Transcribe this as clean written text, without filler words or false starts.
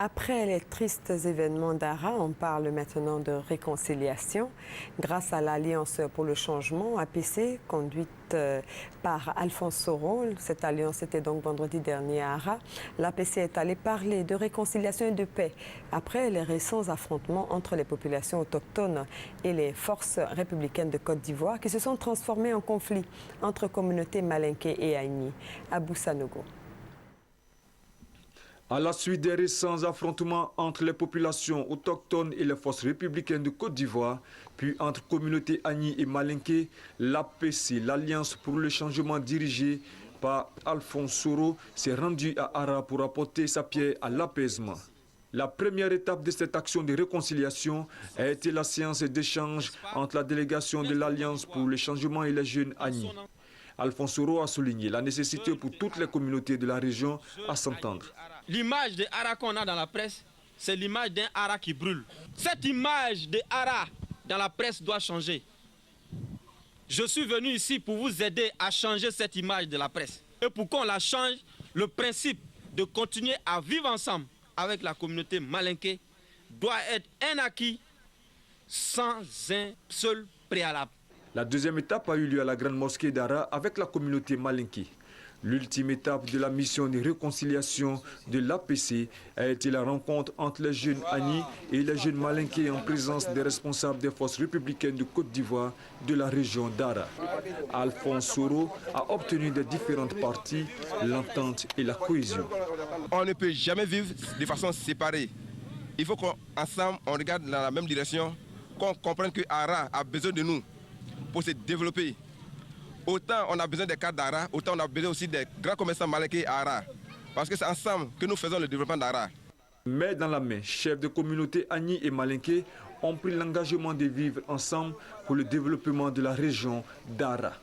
Après les tristes événements d'Ara, on parle maintenant de réconciliation. Grâce à l'Alliance pour le changement, APC, conduite par Alphonse Soro, cette alliance était donc vendredi dernier à Ara, l'APC est allé parler de réconciliation et de paix après les récents affrontements entre les populations autochtones et les forces républicaines de Côte d'Ivoire qui se sont transformés en conflit entre communautés malinké et Agni. Abou Sanogo. À la suite des récents affrontements entre les populations autochtones et les forces républicaines de Côte d'Ivoire, puis entre communautés Agni et Malinké, l'APC, l'Alliance pour le changement dirigée par Alphonse Soro, s'est rendue à Ara pour apporter sa pierre à l'apaisement. La première étape de cette action de réconciliation a été la séance d'échange entre la délégation de l'Alliance pour le changement et les jeunes Agni. Alphonse Soro a souligné la nécessité pour toutes les communautés de la région à s'entendre. L'image de Ara qu'on a dans la presse, c'est l'image d'un Ara qui brûle. Cette image de Ara dans la presse doit changer. Je suis venu ici pour vous aider à changer cette image de la presse. Et pour qu'on la change, le principe de continuer à vivre ensemble avec la communauté malinké doit être un acquis sans un seul préalable. La deuxième étape a eu lieu à la grande mosquée d'Ara avec la communauté malinké. L'ultime étape de la mission de réconciliation de l'APC a été la rencontre entre les jeunes Agni et les jeunes malinké en présence des responsables des forces républicaines de Côte d'Ivoire de la région d'Ara. Alphonse Soro a obtenu des différentes parties l'entente et la cohésion. On ne peut jamais vivre de façon séparée. Il faut qu'ensemble on regarde dans la même direction, qu'on comprenne que Ara a besoin de nous pour se développer. Autant on a besoin des cadres d'Ara, autant on a besoin aussi des grands commerçants malinké à Ara. Parce que c'est ensemble que nous faisons le développement d'Ara. Main dans la main, chefs de communauté Agni et malinké ont pris l'engagement de vivre ensemble pour le développement de la région d'Ara.